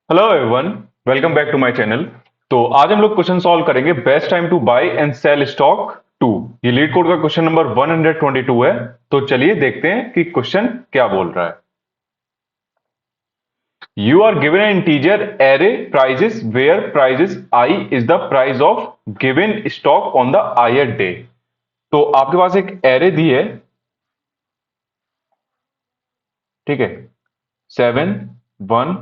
Hello everyone, welcome back to my channel. तो आज हम लोग क्वेश्चन सॉल्व करेंगे best time to buy and sell stock two. ये लीड कोड का क्वेश्चन नंबर 122 है। तो चलिए देखते हैं कि क्वेश्चन क्या बोल रहा है। You are given an integer array prices where prices i is the price of given stock on the ith day. तो आपके पास एक एरे दी है, ठीक है। 7 1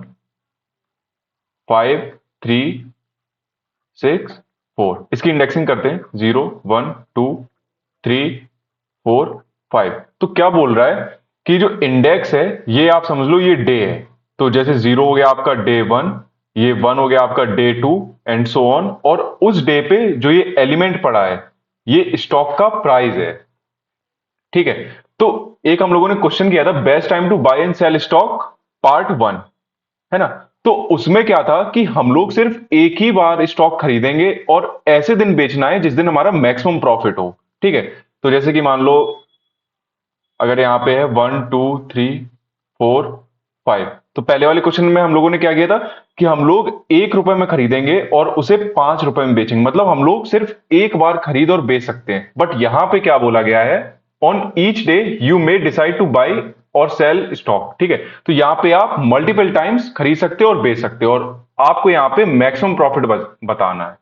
5 3 6 4। इसकी इंडेक्सिंग करते हैं 0 1 2 3 4 5। तो क्या बोल रहा है कि जो इंडेक्स है ये आप समझ लो ये डे है। तो जैसे 0 हो गया आपका डे 1, ये 1 हो गया आपका डे 2 एंड सो ऑन। और उस डे पे जो ये एलिमेंट पड़ा है ये स्टॉक का प्राइस है, ठीक है। तो एक हम लोगों ने क्वेश्चन किया था best time to buy and sell stock part 1, है ना। तो उसमें क्या था कि हम लोग सिर्फ एक ही बार स्टॉक खरीदेंगे और ऐसे दिन बेचना है जिस दिन हमारा मैक्सिमम प्रॉफिट हो, ठीक है। तो जैसे कि मान लो अगर यहां पे है 1 2 3 4 5, तो पहले वाले क्वेश्चन में हम लोगों ने क्या किया था कि हम लोग 1 रुपए में खरीदेंगे और उसे 5 रुपए में बेचेंगे। मतलब हम लोग सिर्फ एक बार खरीद और बेच सकते हैं। बट यहां पे क्या बोला गया है, on each day you may decide two by और सेल स्टॉक, ठीक है। तो यहां पे आप मल्टीपल टाइम्स खरीद सकते हो और बेच सकते हो और आपको यहां पे मैक्सिमम प्रॉफिट बताना है।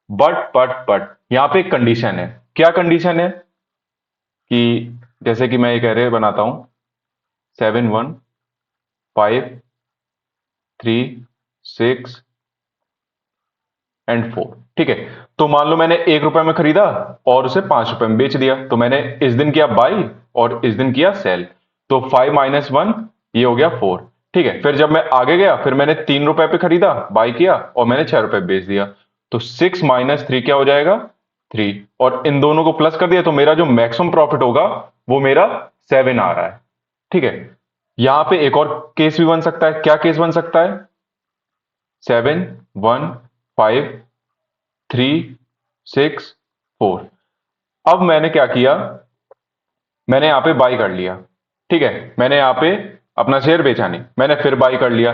बट यहां पे एक कंडीशन है। क्या कंडीशन है कि जैसे कि मैं एक एरे बनाता हूं, 7 1 5 3 6 एंड 4, ठीक है। तो मान लो मैंने 1 रुपए में खरीदा और उसे 5 रुपए में बेच दिया। तो मैंने इस दिन किया बाई और इस दिन किया सेल। तो 5 - 1 ये हो गया 4, ठीक है। फिर जब मैं आगे गया फिर मैंने 3 रुपए पे खरीदा, बाई किया और मैंने 6 रुपए बेच दिया। तो 6 - 3 क्या हो जाएगा, 3। और इन दोनों को प्लस कर दिया तो मेरा जो मैक्सिमम प्रॉफिट होगा वो मेरा 7 आ रहा है, ठीक है। यहां पे एक और केस भी बन सकता है। क्या केस बन सकता है, 7 1 5 3 6 4। अब मैंने क्या किया, मैंने यहां पे बाई कर लिया, ठीक है। मैंने यहां पे अपना शेयर बेचा नहीं, मैंने फिर बाई कर लिया।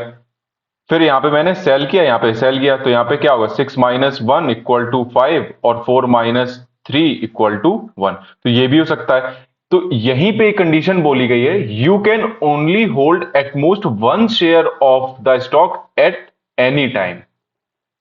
फिर यहां पे मैंने सेल किया, यहां पे सेल किया। तो यहां पे क्या होगा, 6 - 1 इक्वल टू 5 और 4 - 3 इक्वल टू 1। तो ये भी हो सकता है। तो यहीं पे एक कंडीशन बोली गई है, you can only hold at most 1 share of the stock at any time,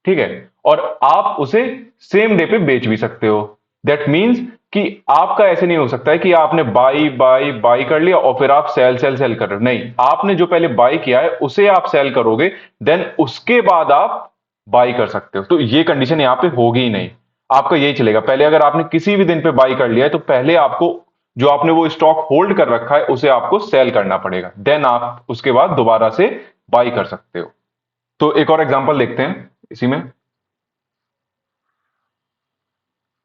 ठीक है। और आप उसे सेम डे पे बेच भी सकते हो। दैट मीन्स कि आपका ऐसे नहीं हो सकता है कि आपने बाई बाई बाई कर लिया और फिर आप सेल सेल सेल कर रहे हो। नहीं, आपने जो पहले बाई किया है उसे आप सेल करोगे, देन उसके बाद आप बाई कर सकते हो। तो ये कंडीशन यहां पे होगी ही नहीं, आपका यही चलेगा। पहले अगर आपने किसी भी दिन पे बाई कर लिया है तो पहले आपको जो आपने वो स्टॉक होल्ड कर रखा है उसे आपको सेल करना पड़ेगा, देन आप उसके बाद दोबारा से बाई कर सकते हो। तो एक और एग्जांपल देखते हैं इसी में,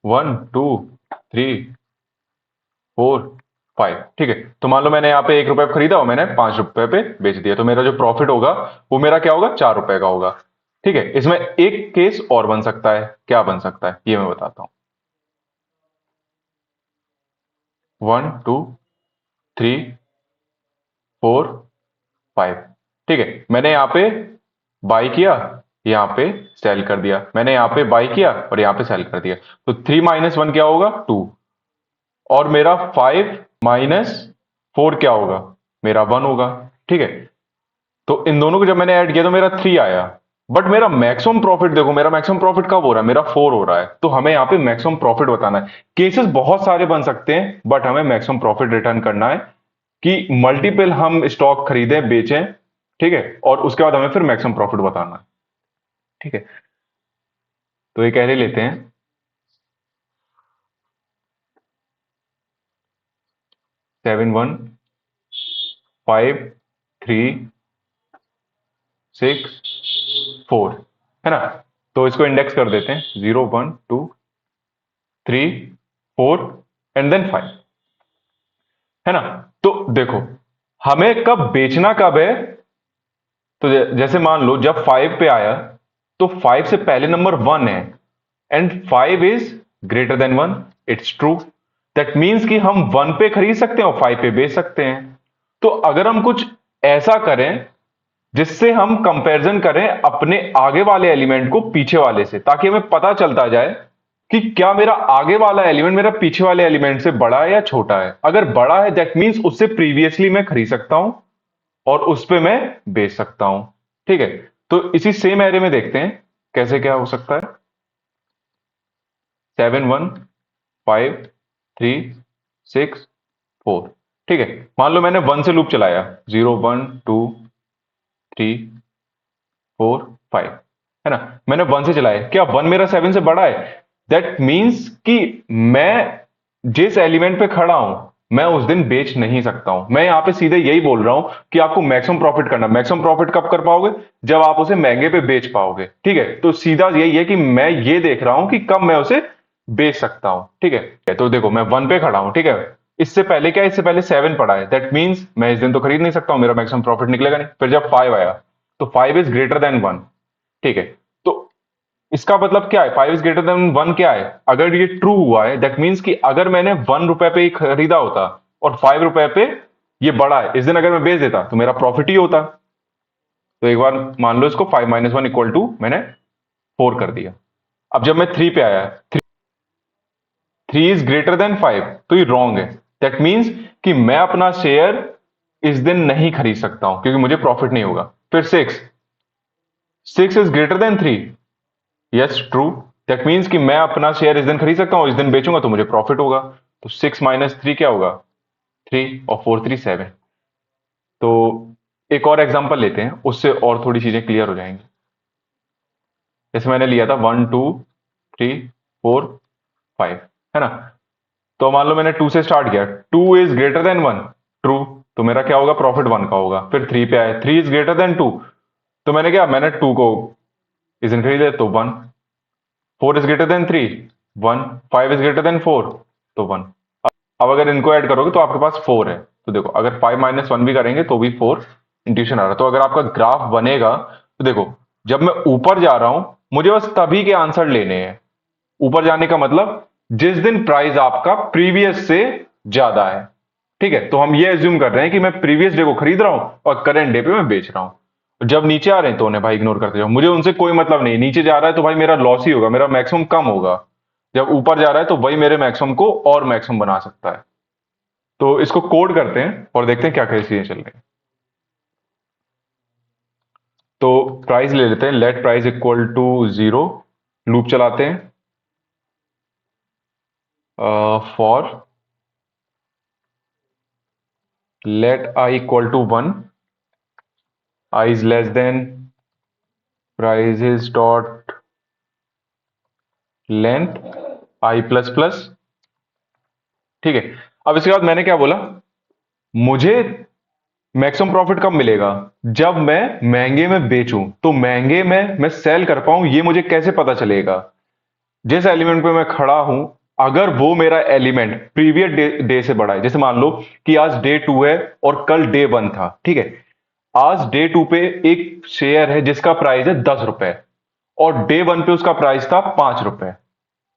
1 2 3 4 5, ठीक है। तो मान लो मैंने यहाँ पे 1 रुपए पे खरीदा और मैंने 5 रुपए पे बेच दिया। तो मेरा जो प्रॉफिट होगा वो मेरा क्या होगा, 4 रुपए का होगा, ठीक है। इसमें एक केस और बन सकता है। क्या बन सकता है ये मैं बताता हूं। 1 2 3 4 5, ठीक है। मैंने यहाँ पे बाई किया, यहाँ पे सेल कर दिया। मैंने यहाँ पे बाई किया और यहाँ पे सेल कर दिया। तो 3 - 1 क्या होगा, 2। और मेरा 5 - 4 क्या होगा, मेरा 1 होगा, ठीक है। तो इन दोनों को जब मैंने ऐड किया तो मेरा 3 आया। बट मेरा मैक्सिमम प्रॉफिट देखो, मेरा मैक्सिमम प्रॉफिट कब हो रहा है, मेरा 4 हो रहा है। तो हमें यहाँ पे मैक्सिमम प्रॉफिट बताना है। केसेस बहुत सारे बन सकते हैं बट हमें मैक्सिमम प्रॉफिट रिटर्न करना है कि मल्टीपल हम स्टॉक खरीदें बेचें, ठीक है। और उसके बाद हमें फिर मैक्सिमम प्रॉफिट बताना है, ठीक है। तो ये कैरे लेते हैं, 7 1 5 3 6 4, है ना। तो इसको इंडेक्स कर देते हैं 0 1 2 3 4 एंड देन 5, है ना। तो देखो हमें कब बेचना कब है। तो जैसे मान लो जब 5 पे आया तो 5 से पहले नंबर 1 है and 5 is greater then 1, it's true. That means कि हम 1 पे खरीद सकते हैं और 5 पे बेच सकते हैं। तो अगर हम कुछ ऐसा करें जिससे हम कंपैरिजन करें अपने आगे वाले एलिमेंट को पीछे वाले से, ताकि हमें पता चलता जाए कि क्या मेरा आगे वाला एलिमेंट मेरा पीछे वाले एलिमेंट से बड़ा है या छोटा है। अगर बड़ा है दैट मींस उससे प्रीवियसली मैं खरीद सकता हूं और उस पे मैं बेच सकता हूं। ठीक है, तो इसी सेम एरे में देखते हैं कैसे क्या हो सकता है। 7 1 5 3 6 4। ठीक है, मान लो मैंने 1 से लूप चलाया, 0 1 2 3 4 5, है ना। मैंने 1 से चलाया, क्या 1 मेरा 7 से बड़ा है? दैट मीन्स कि मैं जिस एलिमेंट पे खड़ा हूं मैं उस दिन बेच नहीं सकता हूं। मैं यहां पे सीधे यही बोल रहा हूं कि आपको मैक्सिमम प्रॉफिट करना। मैक्सिमम प्रॉफिट कब कर पाओगे? जब आप उसे महंगे पे बेच पाओगे। ठीक है, तो सीधा यही है कि मैं ये देख रहा हूं कि कब मैं उसे बेच सकता हूं। ठीक है, तो देखो मैं 1 पे खड़ा हूं, ठीक है। इससे पहले क्या है? इससे पहले 7 पड़ा है, दैट मीन्स मैं इस दिन तो खरीद नहीं सकता हूं, मेरा मैक्सिमम प्रॉफिट निकलेगा नहीं। फिर जब 5 आया तो 5 इज ग्रेटर देन 1। ठीक है, तो इसका मतलब क्या है? 5 इज ग्रेटर देन 1 क्या है? अगर ये ट्रू हुआ है दैट मीन्स कि अगर मैंने 1 रुपए पे ही खरीदा होता और 5 रुपए पे ये बड़ा है, इस दिन अगर मैं बेच देता तो मेरा प्रॉफिट ही होता। तो एक बार मान लो इसको 5 - 1 इक्वल टू मैंने 4 कर दिया। अब जब मैं 3 पे आया, 3 इज ग्रेटर देन 5, तो ये रॉन्ग है। दैट मीन्स कि मैं अपना शेयर इस दिन नहीं खरीद सकता हूं क्योंकि मुझे प्रॉफिट नहीं होगा। फिर 6, 6 is greater then 3। Yes true. That means कि मैं अपना शेयर इस दिन खरीद सकता हूं, इस दिन बेचूंगा तो मुझे प्रॉफिट होगा। तो 6 - 3 क्या होगा? 3, और 4 3 7। तो एक और एग्जांपल लेते हैं, उससे और थोड़ी चीजें क्लियर हो जाएंगी। जैसे मैंने लिया था 1 2 3 4 5, है ना। तो मान लो मैंने 2 से स्टार्ट किया, 2 इज ग्रेटर देन 1। ट्रू। तो मेरा क्या होगा? प्रॉफिट 1 का होगा। फिर 3 पे आया, 3 इज ग्रेटर देन 2। तो मैंने 2 को इस दिन खरीदे तो 1। 4 is greater then 3, 1। 5 is greater than 4, तो 1। अब अगर इनको ऐड करोगे तो आपके पास 4 है। तो देखो अगर 5 - 1 भी करेंगे तो भी 4 इंट्यूशन आ रहा है। तो अगर आपका ग्राफ बनेगा तो देखो, जब मैं ऊपर जा रहा हूं मुझे बस तभी के आंसर लेने हैं। ऊपर जाने का मतलब जिस दिन प्राइस आपका प्रीवियस से ज्यादा है। ठीक है, तो हम ये एज्यूम कर रहे हैं कि मैं प्रीवियस डे को खरीद रहा हूं और करंट डे पे मैं बेच रहा हूं। जब नीचे आ रहे हैं तो उन्हें भाई इग्नोर करते जाओ, मुझे उनसे कोई मतलब नहीं। नीचे जा रहा है तो भाई मेरा लॉस ही होगा, मेरा मैक्सिमम कम होगा। जब ऊपर जा रहा है तो वही मेरे मैक्सिमम को और मैक्सिमम बना सकता है। तो इसको कोड करते हैं और देखते हैं क्या क्या चीजें चल रही हैं। तो प्राइस ले लेते हैं, let price equal to 0। Loop चलाते हैं, for let i equal to 1, i is less than prices dot length i plus plus. ठीक है, अब इसके बाद मैंने क्या बोला? मुझे मैक्सिमम प्रॉफिट कब मिलेगा? जब मैं महंगे में बेचूं। तो महंगे में मैं सेल कर पाऊं ये मुझे कैसे पता चलेगा? जिस एलिमेंट पे मैं खड़ा हूं अगर वो मेरा एलिमेंट प्रीवियस डे से बड़ा है, जैसे मान लो कि आज डे 2 है और कल डे 1 था। ठीक है, आज डे 2 पे एक शेयर है जिसका प्राइस है 10 रुपए और डे 1 पे उसका प्राइस था 5 रुपए।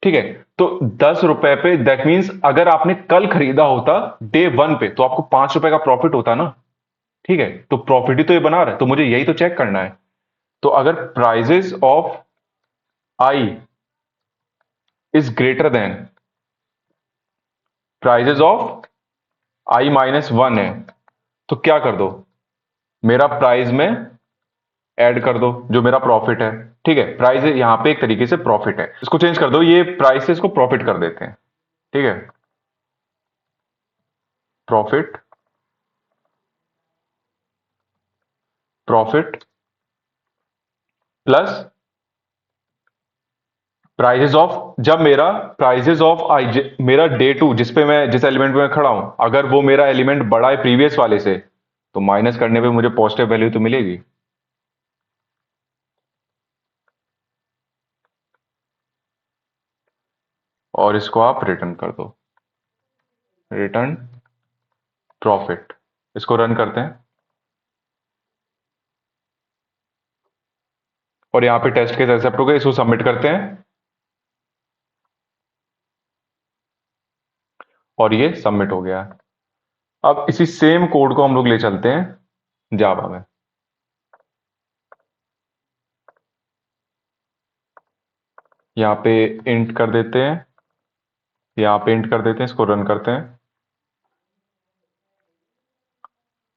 ठीक है, तो 10 रुपए पे दैट मीन्स अगर आपने कल खरीदा होता डे 1 पे तो आपको 5 रुपए का प्रॉफिट होता ना। ठीक है, तो प्रॉफिट ही तो ये बना रहा है, तो मुझे यही तो चेक करना है। तो अगर prices of i is greater than prices of I - 1 है, तो क्या कर दो? मेरा प्राइस में ऐड कर दो जो मेरा प्रॉफिट है। ठीक है, प्राइस यहां पे एक तरीके से प्रॉफिट है, इसको चेंज कर दो, ये प्राइस से इसको प्रॉफिट कर देते हैं। ठीक है, profit, profit plus prices of, जब मेरा प्राइजेस ऑफ आई, मेरा डे 2 जिस पे मैं जिस एलिमेंट पे मैं खड़ा हूं अगर वो मेरा एलिमेंट बड़ा है प्रीवियस वाले से तो माइनस करने पे मुझे पॉजिटिव वैल्यू तो मिलेगी। और इसको आप रिटर्न कर दो, रिटर्न प्रॉफिट। इसको रन करते हैं और यहां पे टेस्ट केस एक्सेप्ट हो गए, इसको सबमिट करते हैं और ये सबमिट हो गया है। अब इसी सेम कोड को हम लोग ले चलते हैं जावा में। यहाँ पे इंट कर देते हैं, यहाँ पे इंट कर देते हैं, इसको रन करते हैं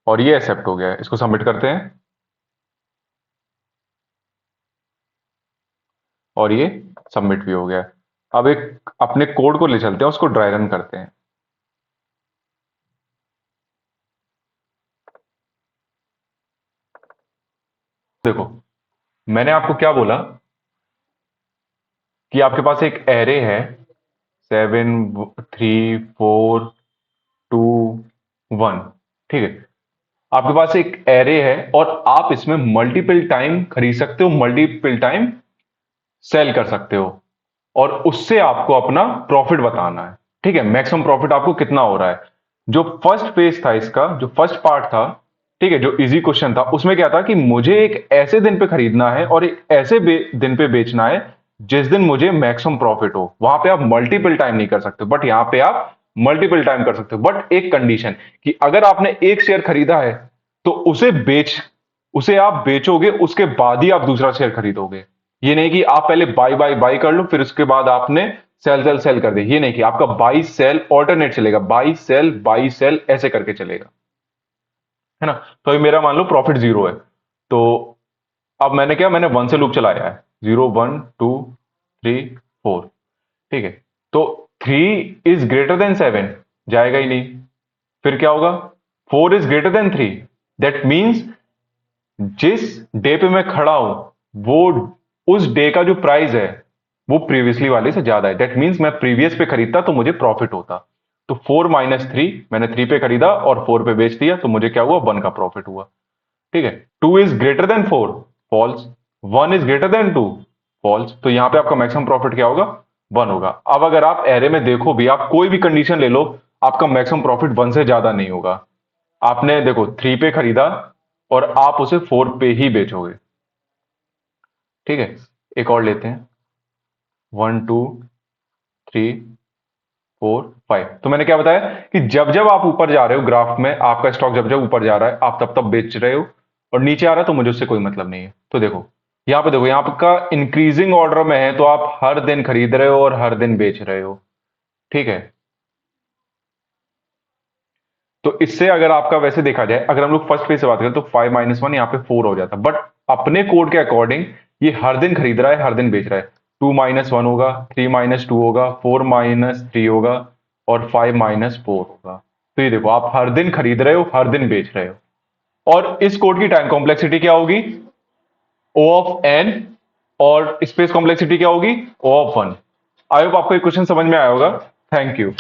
और ये एक्सेप्ट हो गया है। इसको सबमिट करते हैं और ये सबमिट भी हो गया है। अब एक अपने कोड को ले चलते हैं, उसको ड्राई रन करते हैं। देखो, मैंने आपको क्या बोला कि आपके पास एक एरे है 7 3 4 2 1। ठीक है, आपके पास एक एरे है और आप इसमें मल्टीपल टाइम खरीद सकते हो, मल्टीपल टाइम सेल कर सकते हो और उससे आपको अपना प्रॉफिट बताना है। ठीक है, मैक्सिमम प्रॉफिट आपको कितना हो रहा है। जो फर्स्ट पेज था इसका, जो फर्स्ट पार्ट था, ठीक है, जो इजी क्वेश्चन था, उसमें क्या था कि मुझे एक ऐसे दिन पे खरीदना है और एक ऐसे दिन पे बेचना है जिस दिन मुझे मैक्सिमम प्रॉफिट हो। वहां पे आप मल्टीपल टाइम नहीं कर सकते, बट यहां पे आप मल्टीपल टाइम कर सकते हो, बट एक कंडीशन कि अगर आपने एक शेयर खरीदा है तो उसे आप बेचोगे, उसके बाद ही आप दूसरा शेयर खरीदोगे। ये नहीं कि आप पहले बाई बाई बाई कर लो फिर उसके बाद आपने सेल सेल सेल कर दे। ये नहीं कि आपका बाई सेल ऑल्टरनेट चलेगा, बाई सेल ऐसे करके चलेगा, है ना। तो अभी मेरा मान लो प्रॉफिट 0 है, तो अब मैंने 1 से लूप चलाया है, 0 1 2 3 4। ठीक है, तो 3 इज ग्रेटर देन 7 जाएगा ही नहीं। फिर क्या होगा, 4 is greater then 3। That means जिस डे पे मैं खड़ा हूं वो उस डे का जो प्राइस है वो प्रीवियसली वाले से ज्यादा है। दैट मीन्स मैं प्रीवियस पे खरीदता तो मुझे प्रॉफिट होता। तो 4 - 3, मैंने 3 पे खरीदा और 4 पे बेच दिया तो मुझे क्या हुआ, 1 का प्रॉफिट हुआ। ठीक है, 2 is greater than 4, false. 1 is greater than 2, false. तो यहां पे आपका मैक्सिमम प्रॉफिट क्या होगा, 1 होगा। अब अगर आप एरे में देखो भी, आप कोई भी कंडीशन ले लो, आपका मैक्सिमम प्रॉफिट 1 से ज्यादा नहीं होगा। आपने देखो 3 पे खरीदा और आप उसे 4 पे ही बेचोगे। ठीक है, एक और लेते हैं, 1 2 3 4 5। तो मैंने क्या बताया कि जब जब आप ऊपर जा रहे हो ग्राफ में, आपका स्टॉक जब जब ऊपर जा रहा है आप तब तब बेच रहे हो, और नीचे आ रहा है तो मुझे उससे कोई मतलब नहीं है। तो देखो यहां पे, देखो यहां पे का इंक्रीजिंग ऑर्डर में है तो आप हर दिन खरीद रहे हो और हर दिन बेच रहे हो। ठीक है, तो इससे अगर आपका वैसे देखा जाए, अगर हम लोग फर्स्ट पेज से बात करें तो 5 - 1 यहाँ पे 4 हो जाता, बट अपने कोड के अकॉर्डिंग ये हर दिन खरीद रहा है, हर दिन बेच रहा है। 2 - 1 होगा, 3 - 2 होगा, 4 - 3 होगा और 5 - 4 होगा। तो ये देखो आप हर दिन खरीद रहे हो, हर दिन बेच रहे हो। और इस कोड की टाइम कॉम्प्लेक्सिटी क्या होगी, O ऑफ n, और स्पेस कॉम्प्लेक्सिटी क्या होगी, O ऑफ 1। आई होप आपको ये क्वेश्चन समझ में आया होगा। Thank you.